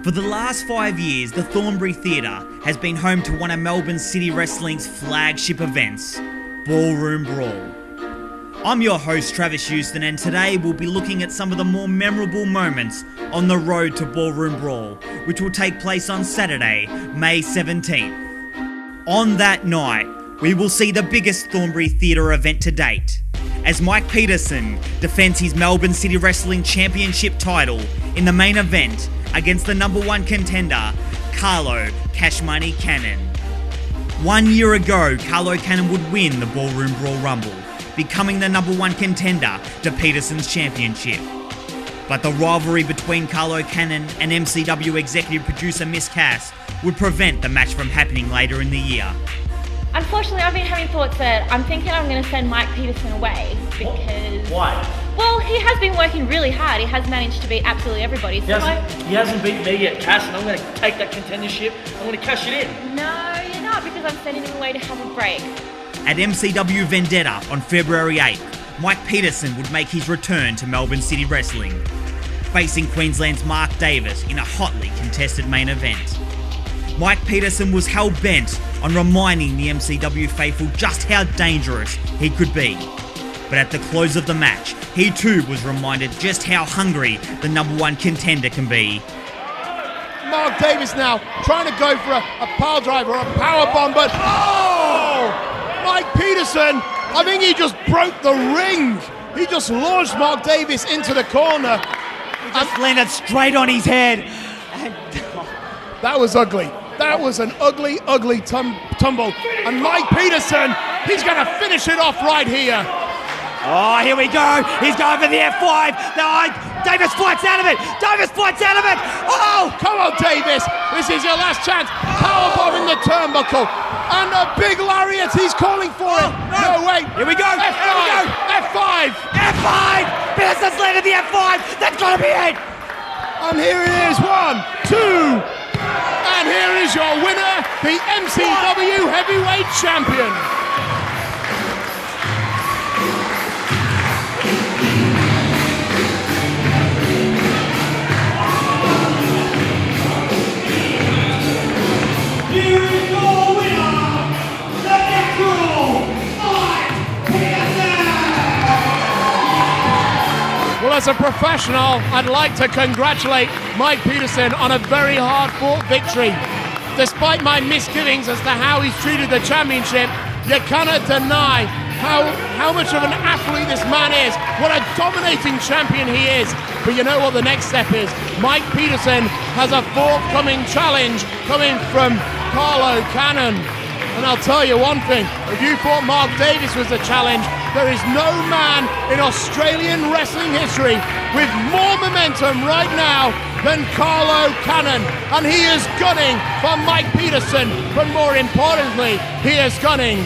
For the last 5 years, the Thornbury Theatre has been home to one of Melbourne City Wrestling's flagship events, Ballroom Brawl. I'm your host, Travis Houston, and today we'll be looking at some of the more memorable moments on the road to Ballroom Brawl, which will take place on Saturday, May 17th. On that night, we will see the biggest Thornbury Theatre event to date, as Mike Peterson defends his Melbourne City Wrestling Championship title in the main event against the number one contender, Carlo Cash Money Cannon. 1 year ago, Carlo Cannon would win the Ballroom Brawl Rumble, becoming the number one contender to Peterson's championship. But the rivalry between Carlo Cannon and MCW executive producer Miss Cass would prevent the match from happening later in the year. Unfortunately, I've been having thoughts that I'm thinking I'm going to send Mike Peterson away because... Why? Well, he has been working really hard. He has managed to beat absolutely everybody. He hasn't beaten me yet, Cass, and I'm going to take that contendership. I'm going to cash it in. No, you're not, because I'm sending him away to have a break. At MCW Vendetta on February 8th, Mike Peterson would make his return to Melbourne City Wrestling, facing Queensland's Mark Davis in a hotly contested main event. Mike Peterson was hell-bent on reminding the MCW faithful just how dangerous he could be. But at the close of the match, he too was reminded just how hungry the number one contender can be. Mark Davis now trying to go for a pile driver or a power bomb, but Mike Peterson, I think he just broke the ring. He just launched Mark Davis into the corner. He just landed straight on his head. That was ugly. That was an ugly, ugly tumble. And Mike Peterson, he's going to finish it off right here. Oh, here we go. He's going for the F5. Davis fights out of it. Davis fights out of it. Oh! Come on, Davis. This is your last chance. Powerbomb in the turnbuckle. And a big lariat. He's calling for it. No, wait. Here we go. F5. Here we go. F5. F5. Peterson's landed the F5. That's got to be it. And here it is. 1, 2. And here is your winner, the MCW Heavyweight Champion. Here is your winner, the natural Mike Peterson. Well, as a professional, I'd like to congratulate Mike Peterson on a very hard-fought victory. Despite my misgivings as to how he's treated the championship, you cannot deny how much of an athlete this man is, what a dominating champion he is. But you know what the next step is? Mike Peterson has a forthcoming challenge coming from Carlo Cannon. And I'll tell you one thing, if you thought Mark Davis was the challenge, there is no man in Australian wrestling history with more momentum right now than Carlo Cannon. And he is gunning for Mike Peterson, but more importantly, he is gunning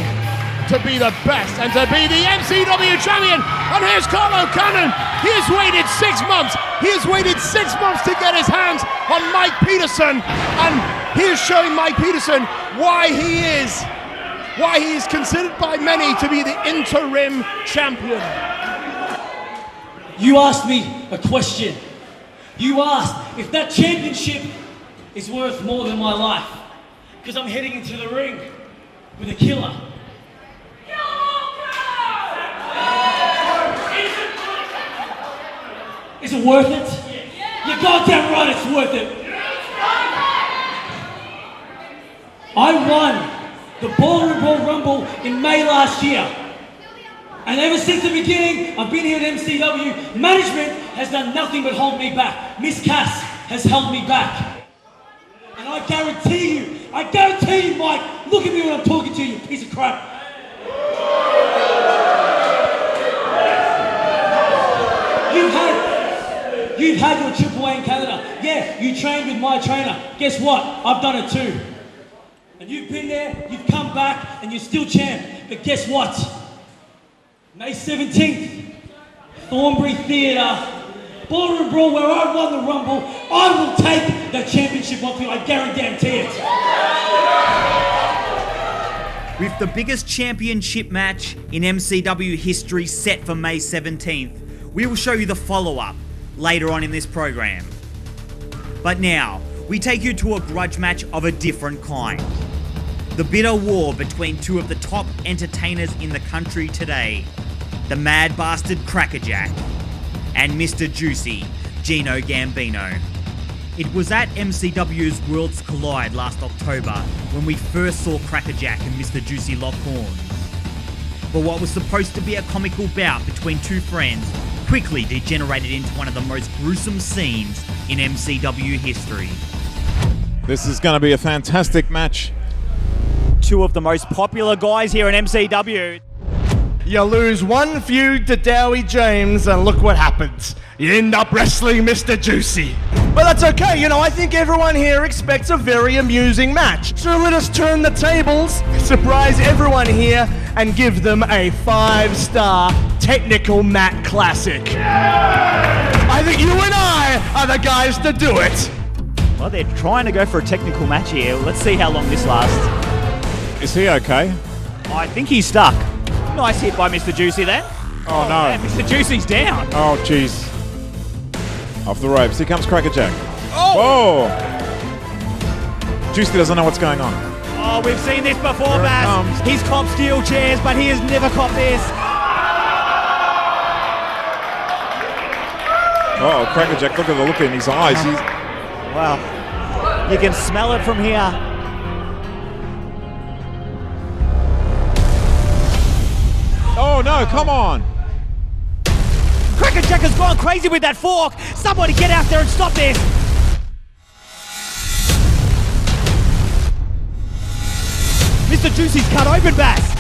to be the best and to be the MCW champion. And here's Carlo Cannon. He has waited 6 months. He has waited 6 months to get his hands on Mike Peterson. And he is showing Mike Peterson why he is considered by many to be the interim champion. You asked me a question. You asked if that championship is worth more than my life. Because I'm heading into the ring with a killer. Is it worth it? You're goddamn right it's worth it. I won the Ballroom Brawl Rumble in May last year. And ever since the beginning, I've been here at MCW. Management has done nothing but hold me back. Miss Cass has held me back. And I guarantee you, Mike, look at me when I'm talking to you, piece of crap. You've had your Triple A in Canada. Yeah, you trained with my trainer. Guess what? I've done it too. And you've been there, you've come back, and you're still champ. But guess what? May 17th, Thornbury Theatre, Ballroom Brawl, where I won the Rumble, I will take the championship off you, I guarantee it. With the biggest championship match in MCW history set for May 17th, we will show you the follow-up later on in this program. But now, we take you to a grudge match of a different kind. The bitter war between two of the top entertainers in the country today, the mad bastard Crackerjack and Mr. Juicy, Gino Gambino. It was at MCW's Worlds Collide last October when we first saw Crackerjack and Mr. Juicy lock horns. But what was supposed to be a comical bout between two friends quickly degenerated into one of the most gruesome scenes in MCW history. This is going to be a fantastic match. Two of the most popular guys here in MCW. You lose one feud to Dowie James and look what happens. You end up wrestling Mr. Juicy. But that's okay, you know, I think everyone here expects a very amusing match. So let us turn the tables, surprise everyone here, and give them a 5-star technical mat classic. I think you and I are the guys to do it. Well, they're trying to go for a technical match here. Let's see how long this lasts. Is he okay? I think he's stuck. Nice hit by Mr. Juicy then. Oh no. Man, Mr. Juicy's down. Oh jeez. Off the ropes. Here comes Crackerjack. Oh! Whoa! Juicy doesn't know what's going on. Oh, we've seen this before, Here it Bass. comes. He's copped steel chairs, but he has never copped this. Oh, Crackerjack, look at the look in his eyes. Wow. You can smell it from here. Oh no, come on! Crackerjack has gone crazy with that fork. Somebody get out there and stop this. Mr. Juicy's cut open, Bass.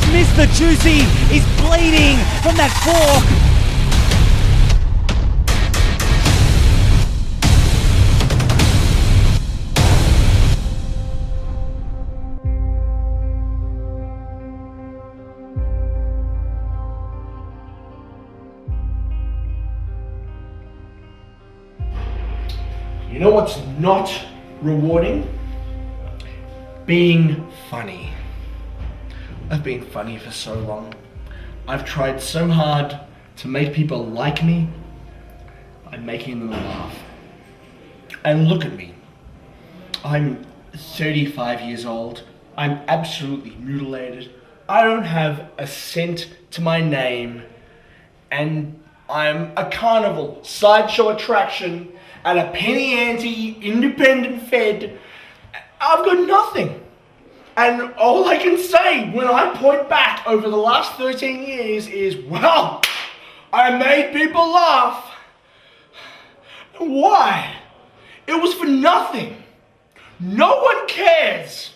Mr. Juicy is bleeding from that fork. You know what's not rewarding? Being funny. I've been funny for so long. I've tried so hard to make people like me. I'm making them laugh. And look at me. I'm 35 years old. I'm absolutely mutilated. I don't have a cent to my name. And I'm a carnival sideshow attraction at a penny ante independent fed. I've got nothing. And all I can say when I point back over the last 13 years is, well, I made people laugh. Why? It was for nothing. No one cares.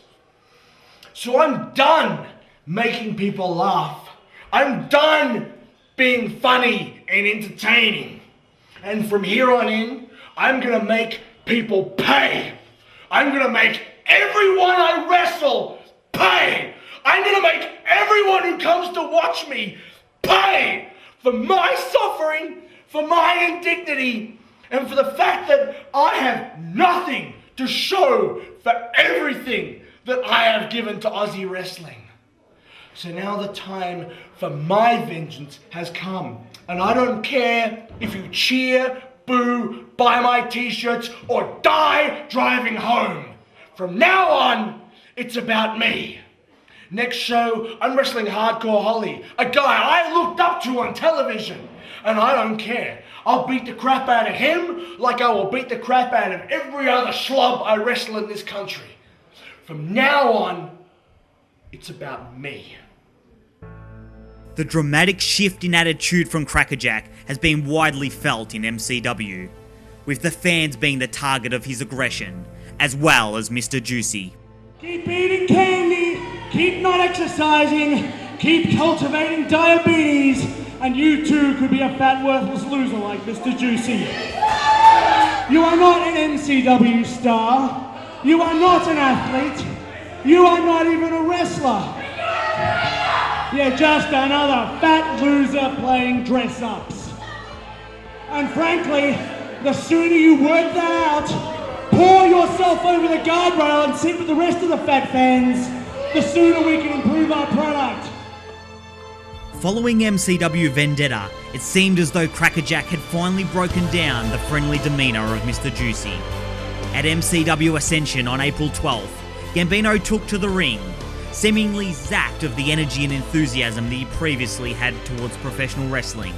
So I'm done making people laugh. I'm done being funny and entertaining. And from here on in, I'm gonna make people pay. I'm gonna make everyone I wrestle pay. I'm gonna make everyone who comes to watch me pay for my suffering, for my indignity, and for the fact that I have nothing to show for everything that I have given to Aussie wrestling. So now the time for my vengeance has come. And I don't care if you cheer, boo, buy my t-shirts, or die driving home. From now on, it's about me. Next show, I'm wrestling Hardcore Holly, a guy I looked up to on television. And I don't care. I'll beat the crap out of him like I will beat the crap out of every other schlub I wrestle in this country. From now on, it's about me. The dramatic shift in attitude from Crackerjack has been widely felt in MCW, with the fans being the target of his aggression, as well as Mr. Juicy. Keep eating candy, keep not exercising, keep cultivating diabetes, and you too could be a fat, worthless loser like Mr. Juicy. You are not an MCW star. You are not an athlete. You are not even a wrestler. You're just another fat loser playing dress-ups. And frankly, the sooner you work that out, pour yourself over the guardrail and sit with the rest of the fat fans, the sooner we can improve our product. Following MCW Vendetta, it seemed as though Crackerjack had finally broken down the friendly demeanour of Mr. Juicy. At MCW Ascension on April 12th, Gambino took to the ring, seemingly zapped of the energy and enthusiasm that he previously had towards professional wrestling.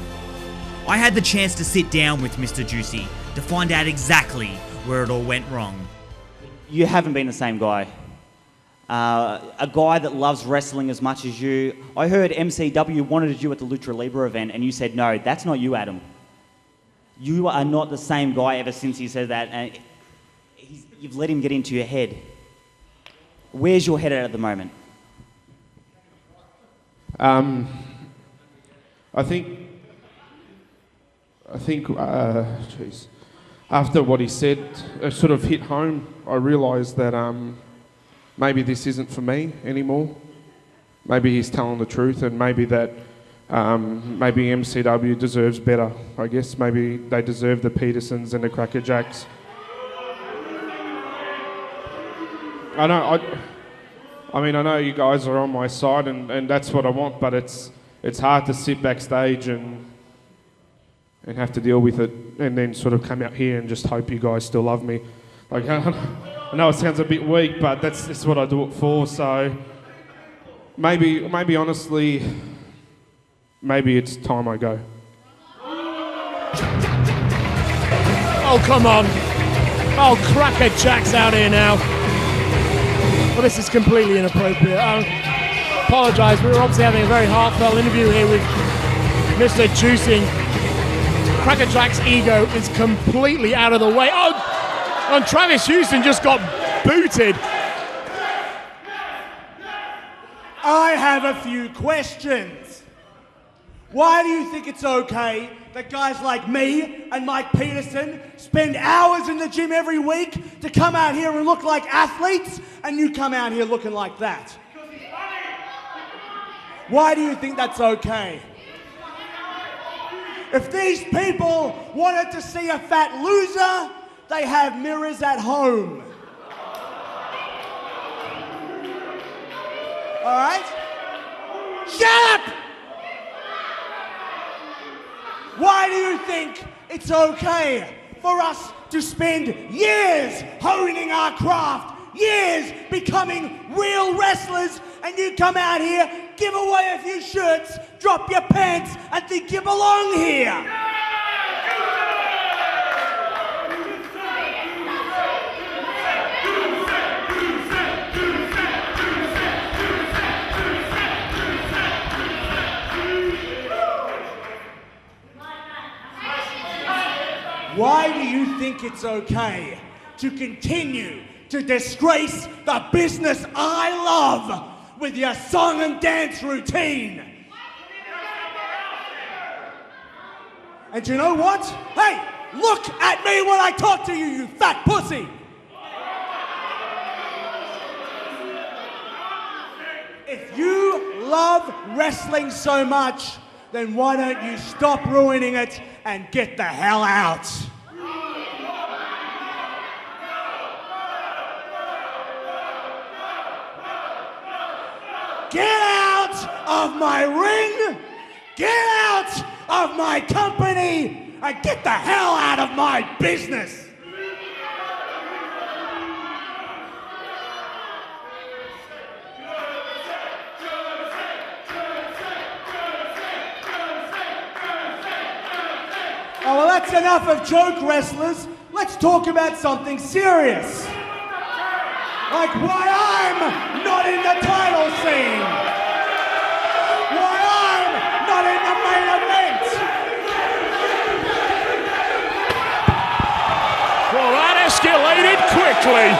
I had the chance to sit down with Mr. Juicy to find out exactly where it all went wrong. You haven't been the same guy. A guy that loves wrestling as much as you. I heard MCW wanted you at the Lucha Libre event and you said, no, that's not you, Adam. You are not the same guy ever since he said that. And you've let him get into your head. Where's your head at the moment? I think, jeez. After what he said, it sort of hit home. I realised that maybe this isn't for me anymore. Maybe he's telling the truth, and maybe that maybe MCW deserves better. I guess maybe they deserve the Petersons and the Crackerjacks. I know you guys are on my side, and that's what I want, but it's hard to sit backstage and have to deal with it, and then sort of come out here and just hope you guys still love me. Like, I know it sounds a bit weak, but that's what I do it for. So maybe honestly, maybe it's time I go. Oh, come on. Oh, Crackerjack's out here now. Well, this is completely inappropriate. I apologise, we were obviously having a very heartfelt interview here with Mr. Juicy. Crackerjack's ego is completely out of the way. Oh, and Travis Houston just got booted. I have a few questions. Why do you think it's okay that guys like me and Mike Peterson spend hours in the gym every week to come out here and look like athletes, and you come out here looking like that? Why do you think that's okay? If these people wanted to see a fat loser, they have mirrors at home. All right? Shut up! Why do you think it's okay for us to spend years honing our craft, years becoming real wrestlers, and you come out here, give away a few shirts, drop your pants, and think you belong here? Why do you think it's okay to continue to disgrace the business I love with your song and dance routine? And you know what? Hey, look at me when I talk to you, you fat pussy! If you love wrestling so much, then why don't you stop ruining it and get the hell out? Get out of my ring, get out of my company, and get the hell out of my business. Oh, well, that's enough of joke wrestlers. Let's talk about something serious. Like why I'm not in the title scene. Why I'm not in the main event. Well, that escalated quickly.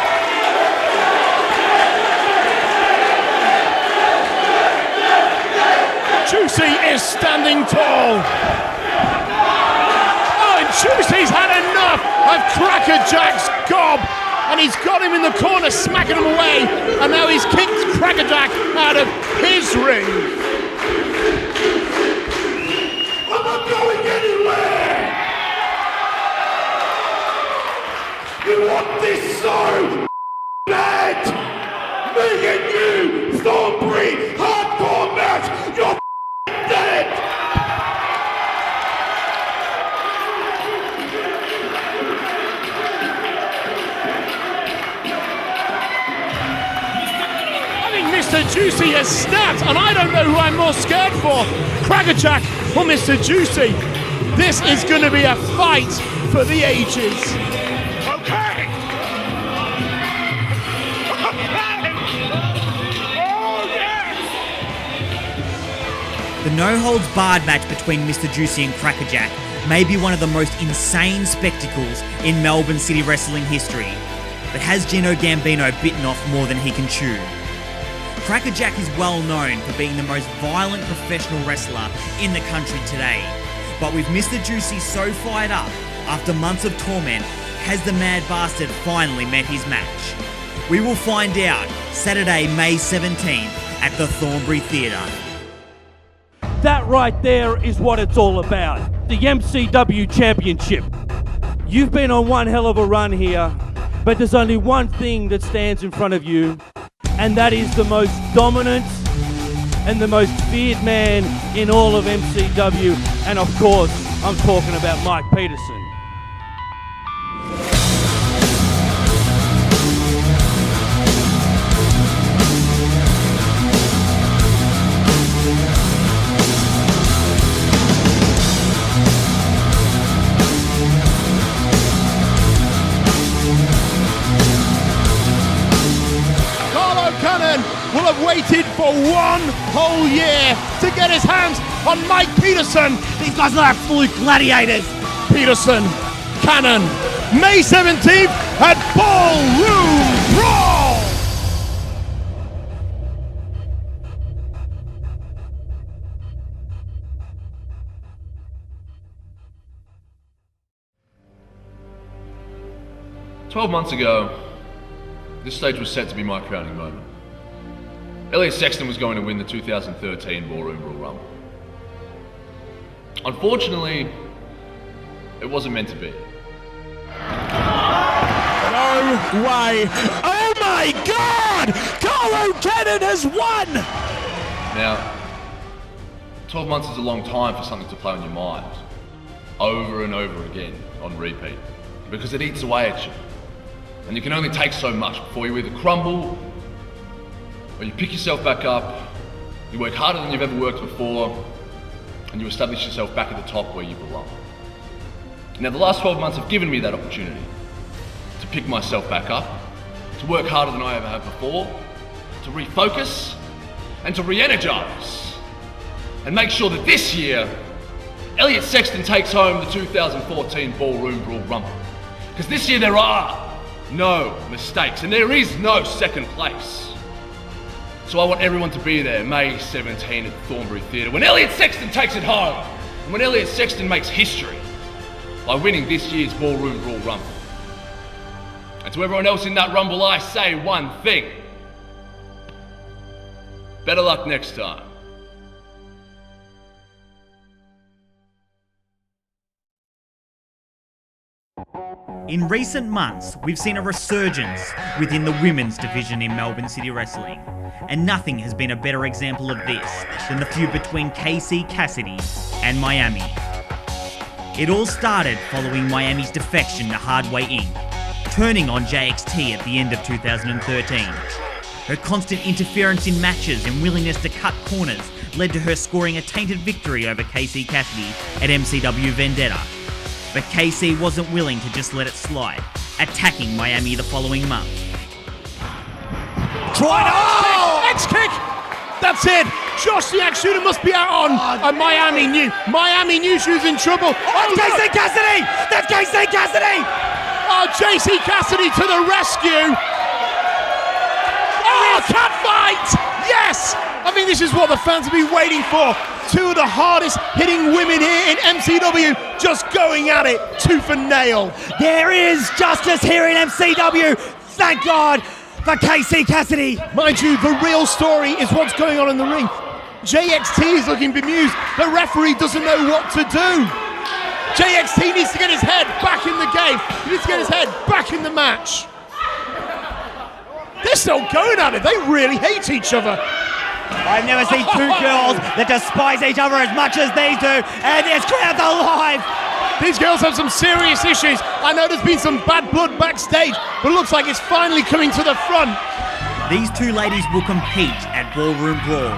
Juicy is standing tall. Juicy's had enough of Crackerjack's gob, and he's got him in the corner, smacking him away, and now he's kicked Crackerjack out of his ring. I'm not going anywhere! You want this so bad? Me and you, Thornbury, hardcore match, you're dead! Mr. Juicy has snapped, and I don't know who I'm more scared for, Crackerjack or Mr. Juicy. This is going to be a fight for the ages. Okay. Oh, yes! The no-holds-barred match between Mr. Juicy and Crackerjack may be one of the most insane spectacles in Melbourne City Wrestling history, but has Gino Gambino bitten off more than he can chew? Crackerjack is well known for being the most violent professional wrestler in the country today, but with Mr. Juicy so fired up after months of torment, has the mad bastard finally met his match? We will find out Saturday, May 17th at the Thornbury Theatre. That right there is what it's all about. The MCW Championship. You've been on one hell of a run here, but there's only one thing that stands in front of you, and that is the most dominant and the most feared man in all of MCW. And of course, I'm talking about Mike Peterson. Will have waited for one whole year to get his hands on Mike Peterson. These guys are absolute gladiators. Peterson, Cannon, May 17th at Ballroom Brawl. "12 months ago, this stage was set to be my crowning moment. Elliot Sexton was going to win the 2013 Ballroom Brawl Rumble. Unfortunately, it wasn't meant to be. No way. Oh my God! Carlo Cannon has won! Now, 12 months is a long time for something to play on your mind, over and over again, on repeat, because it eats away at you. And you can only take so much before you either crumble, or you pick yourself back up, you work harder than you've ever worked before, and you establish yourself back at the top where you belong. Now, the last 12 months have given me that opportunity to pick myself back up, to work harder than I ever have before, to refocus, and to re-energize, and make sure that this year, Elliot Sexton takes home the 2014 Ballroom Brawl Rumble. Because this year there are no mistakes, and there is no second place. So I want everyone to be there May 17 at the Thornbury Theatre when Elliot Sexton takes it home, and when Elliot Sexton makes history by winning this year's Ballroom Brawl Rumble. And to everyone else in that Rumble, I say one thing: better luck next time. In recent months, we've seen a resurgence within the women's division in Melbourne City Wrestling, and nothing has been a better example of this than the feud between KC Cassidy and Miami. It all started following Miami's defection to Hardway Inc., turning on JXT at the end of 2013. Her constant interference in matches and willingness to cut corners led to her scoring a tainted victory over KC Cassidy at MCW Vendetta. But KC wasn't willing to just let it slide, attacking Miami the following month. X-kick! That's it! Josh the Axe Shooter must be out on, and Miami knew she was in trouble. That's KC Cassidy! That's KC Cassidy! Oh, JC Cassidy to the rescue! Oh, cat fight! Yes! I mean, this is what the fans have been waiting for. Two of the hardest hitting women here in MCW just going at it tooth and nail. There is justice here in MCW. Thank God for KC Cassidy. Mind you, the real story is what's going on in the ring. JXT is looking bemused. The referee doesn't know what to do. JXT needs to get his head back in the game. He needs to get his head back in the match. They're still going at it. They really hate each other. I've never seen two girls that despise each other as much as these do, and this crowd's alive. These girls have some serious issues. I know there's been some bad blood backstage, but it looks like it's finally coming to the front. These two ladies will compete at Ballroom Brawl,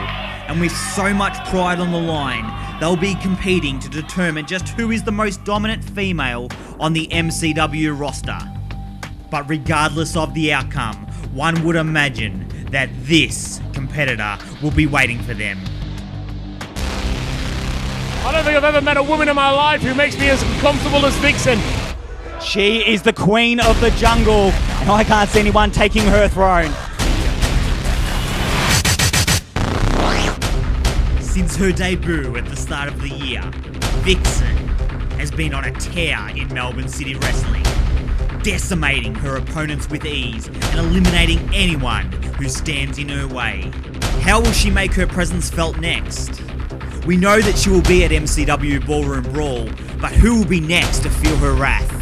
and with so much pride on the line, they'll be competing to determine just who is the most dominant female on the MCW roster. But regardless of the outcome, one would imagine that this competitor will be waiting for them. I don't think I've ever met a woman in my life who makes me as comfortable as Vixen. She is the queen of the jungle, and I can't see anyone taking her throne. Since her debut at the start of the year, Vixen has been on a tear in Melbourne City Wrestling, decimating her opponents with ease and eliminating anyone who stands in her way. How will she make her presence felt next? We know that she will be at MCW Ballroom Brawl, but who will be next to feel her wrath?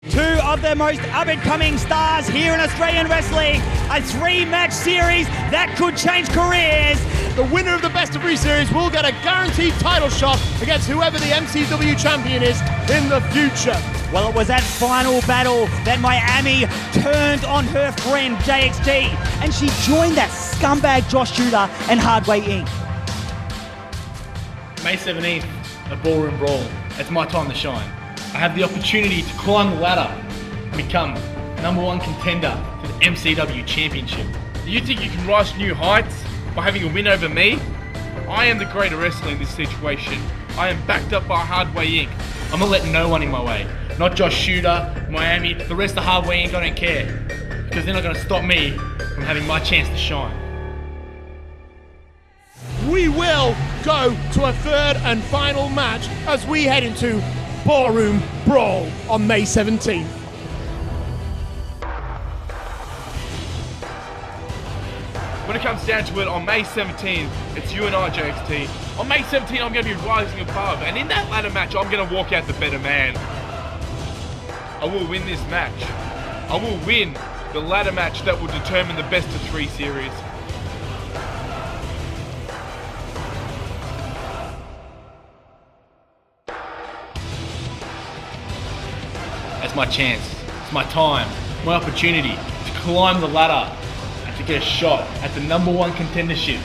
Two of the most up-and-coming stars here in Australian wrestling. A three-match series that could change careers. The winner of the Best of 3 series will get a guaranteed title shot against whoever the MCW champion is in the future. Well, it was that final battle that Miami turned on her friend JXT, and she joined that scumbag Josh Shooter and Hardway Inc. May 17th at Ballroom Brawl. It's my time to shine. I have the opportunity to climb the ladder and become #1 contender to the MCW Championship. Do you think you can rise to new heights by having a win over me? I am the greater wrestler in this situation. I am backed up by Hardway Inc. I'm gonna let no one in my way. Not Josh Shooter, Miami, the rest of Hardway Inc. I don't care. Because they're not gonna stop me from having my chance to shine. We will go to a third and final match as we head into Ballroom Brawl on May 17th. When it comes down to it, on May 17th, it's you and I, JXT. On May 17th, I'm going to be rising above, and in that ladder match, I'm going to walk out the better man. I will win this match. I will win the ladder match that will determine the Best of 3 series. That's my chance. It's my time, my opportunity to climb the ladder and to get a shot at the #1 contendership.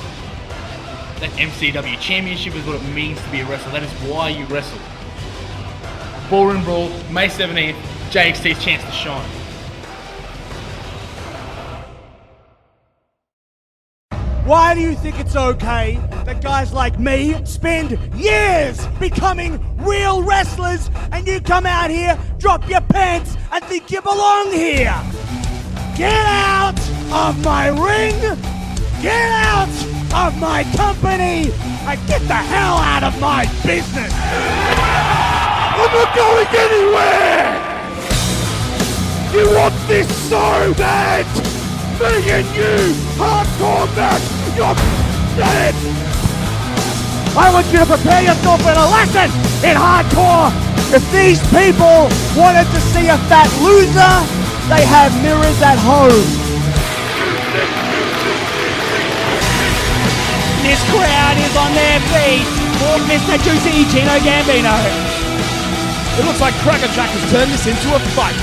That MCW Championship is what it means to be a wrestler. That is why you wrestle. Ballroom Brawl, May 17th, JXT's chance to shine. Why do you think it's okay that guys like me spend years becoming real wrestlers and you come out here, drop your pants and think you belong here? Get out of my ring! Get out of my company! And get the hell out of my business! I'm not going anywhere! You want this so bad! Me and you, hardcore match, you're dead! I want you to prepare yourself for a lesson in hardcore! If these people wanted to see a fat loser, they have mirrors at home. This crowd is on their feet for Mr. Juicy Chino Gambino. It looks like Cracker Jack has turned this into a fight.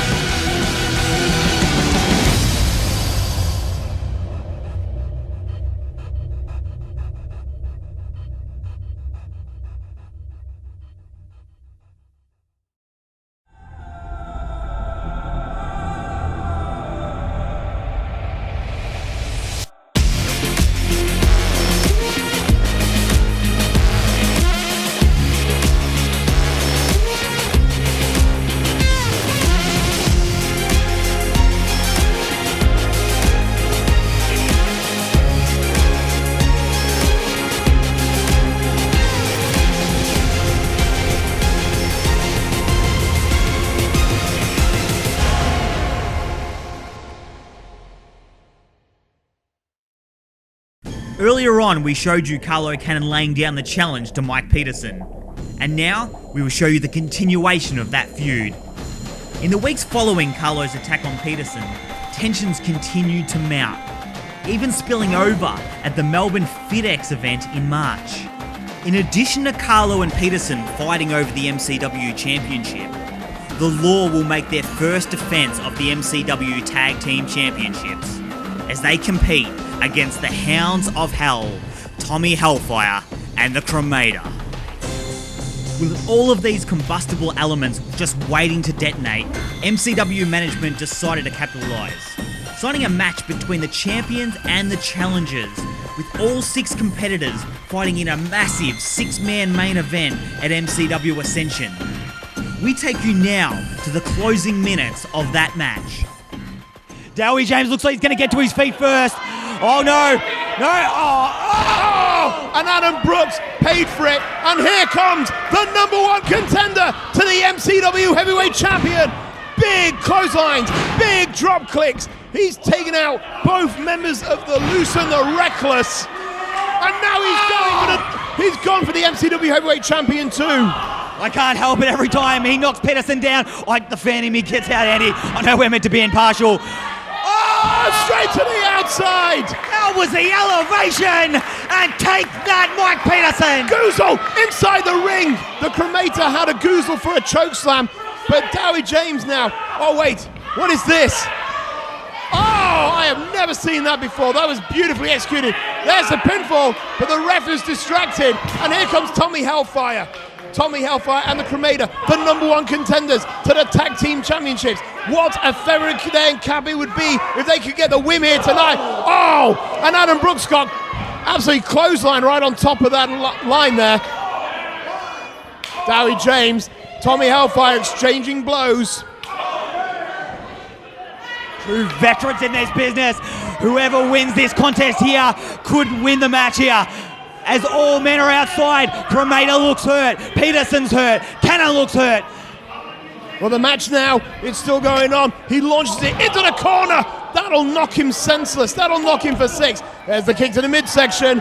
Earlier on, we showed you Carlo Cannon laying down the challenge to Mike Peterson. And now, we will show you the continuation of that feud. In the weeks following Carlo's attack on Peterson, tensions continued to mount, even spilling over at the Melbourne FitX event in March. In addition to Carlo and Peterson fighting over the MCW Championship, the Law will make their first defence of the MCW Tag Team Championships as they compete against the Hounds of Hell, Tommy Hellfire and the Cremator. With all of these combustible elements just waiting to detonate, MCW management decided to capitalise, signing a match between the champions and the challengers, with all 6 competitors fighting in a massive 6-man main event at MCW Ascension. We take you now to the closing minutes of that match. Dowie James looks like he's going to get to his feet first. Oh no! No! Oh! And Adam Brooks paid for it. And here comes the #1 contender to the MCW Heavyweight Champion. Big clotheslines, big drop clicks. He's taken out both members of the Loose and the Reckless. And now he's gone for the MCW Heavyweight Champion too. I can't help it every time he knocks Peterson down. Like the fan in me gets out, Andy. I know we're meant to be impartial. Oh, straight to the outside. That was the elevation. And take that, Mike Peterson. Goozle inside the ring. The Cremator had a goozle for a choke slam. But Dowie James now. Oh, wait. What is this? Oh, I have never seen that before. That was beautifully executed. There's the pinfall, but the ref is distracted. And here comes Tommy Hellfire. Tommy Hellfire and the Cremator, the #1 contenders to the Tag Team Championships. What a Ferric and Cabby would be if they could get the win here tonight. Oh, and Adam Brooks got absolutely clothesline right on top of that line there. Dowie James, Tommy Hellfire exchanging blows. True veterans in this business. Whoever wins this contest here could win the match here. As all men are outside, Cremator looks hurt, Peterson's hurt, Cannon looks hurt. Well, the match now, it's still going on. He launches it into the corner. That'll knock him senseless. That'll knock him for 6. There's the kick to the midsection.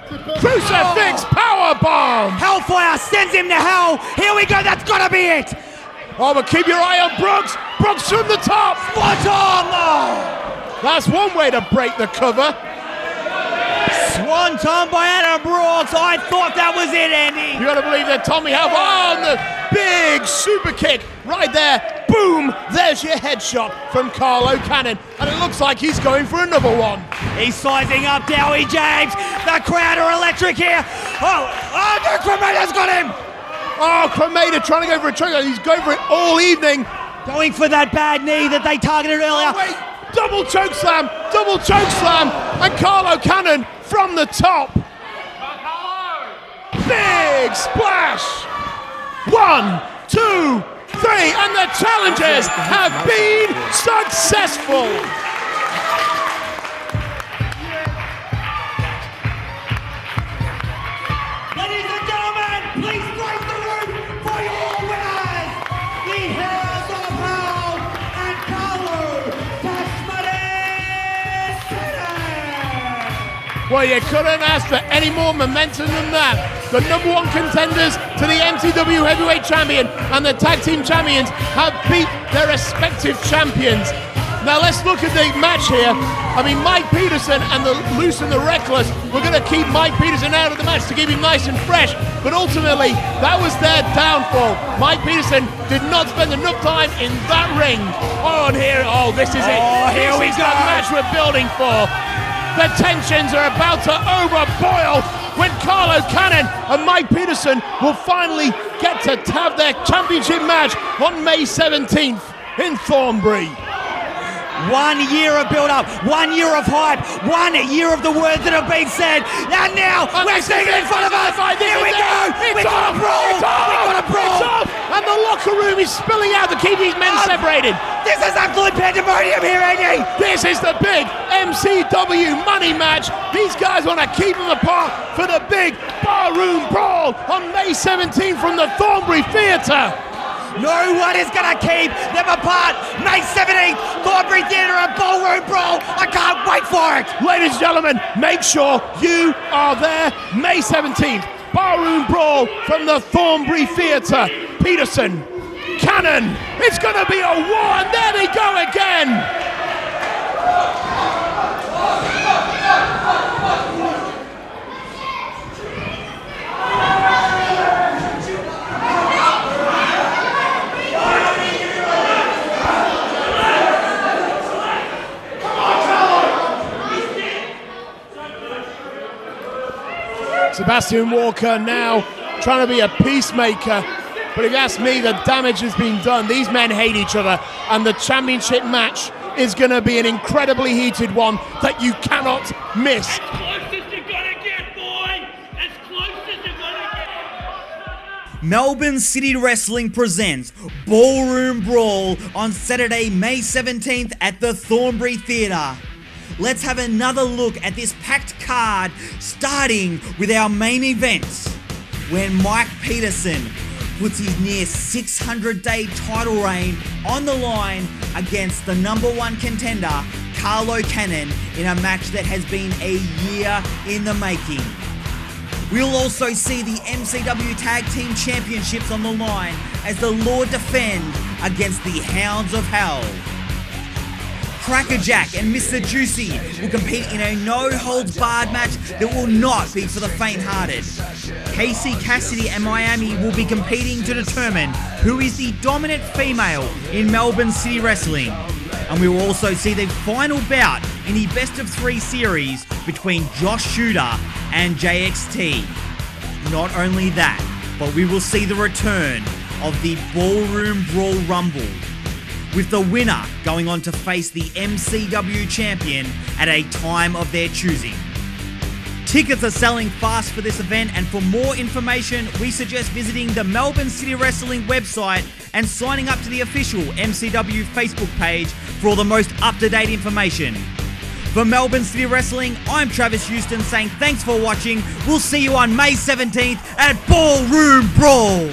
Crucifix powerbomb. Hellfire sends him to hell. Here we go, that's gotta be it. Oh, but keep your eye on Brooks. Brooks from the top. Swanton! Oh. That's one way to break the cover. Swanton by Adam Brooks. I thought that was it, Andy. You gotta believe that Tommy Hellfire on the big super kick right there. Boom! There's your headshot from Carlo Cannon. And it looks like he's going for another one. He's sizing up Dowie James. The crowd are electric here. Oh, the Cremator's got him. Oh, Cremator trying to go for a choke. He's going for it all evening. Going for that bad knee that they targeted earlier. Oh, wait. Double choke slam, and Carlo Cannon from the top. Big splash. 1, 2, 3, and the challengers have been successful. Ladies and gentlemen, please break the room for your winners, the Hounds of Hell and Carlo. Well, you couldn't ask for any more momentum than that. The #1 contenders to the MCW Heavyweight Champion and the Tag Team Champions have beat their respective champions. Now let's look at the match here. I mean, Mike Peterson and the Loose and the Reckless were going to keep Mike Peterson out of the match to keep him nice and fresh, but ultimately that was their downfall. Mike Peterson did not spend enough time in that ring. Oh, and here, this is it. Oh, here we go. This is the match we're building for. The tensions are about to overboil when Carlo Cannon and Mike Peterson will finally get to have their championship match on May 17th in Thornbury. 1 year of build-up, 1 year of hype, 1 year of the words that have been said, and now we're seeing it in front of us. Here we go. We've got a brawl. We've got a brawl. It's off, and the locker room is spilling out to keep these men separated. This is absolute pandemonium here, Andy. This is the big MCW money match. These guys want to keep them apart for the big Ballroom Brawl on May 17th from the Thornbury Theatre. No one is going to keep them apart. May 17th, Thornbury Theatre and Ballroom Brawl. I can't wait for it. Ladies and gentlemen, make sure you are there May 17th. Ballroom Brawl from the Thornbury Theatre. Peterson, Cannon. It's going to be a war, and there they go again. Sebastian Walker now trying to be a peacemaker. But if you ask me, the damage has been done. These men hate each other, and the championship match is going to be an incredibly heated one that you cannot miss. As close as you're gonna get, boy! As close as you're gonna get! Melbourne City Wrestling presents Ballroom Brawl on Saturday, May 17th at the Thornbury Theatre. Let's have another look at this packed card, starting with our main events, when Mike Peterson puts his near 600-day title reign on the line against the #1 contender, Carlo Cannon, in a match that has been a year in the making. We'll also see the MCW Tag Team Championships on the line as the Lord defend against the Hounds of Hell. Crackerjack and Mr. Juicy will compete in a no-holds-barred match that will not be for the faint-hearted. Casey Cassidy and Miami will be competing to determine who is the dominant female in Melbourne City Wrestling. And we will also see the final bout in the best-of-3 series between Josh Shooter and JXT. Not only that, but we will see the return of the Ballroom Brawl Rumble, with the winner going on to face the MCW champion at a time of their choosing. Tickets are selling fast for this event, and for more information, we suggest visiting the Melbourne City Wrestling website and signing up to the official MCW Facebook page for all the most up-to-date information. For Melbourne City Wrestling, I'm Travis Houston saying thanks for watching. We'll see you on May 17th at Ballroom Brawl.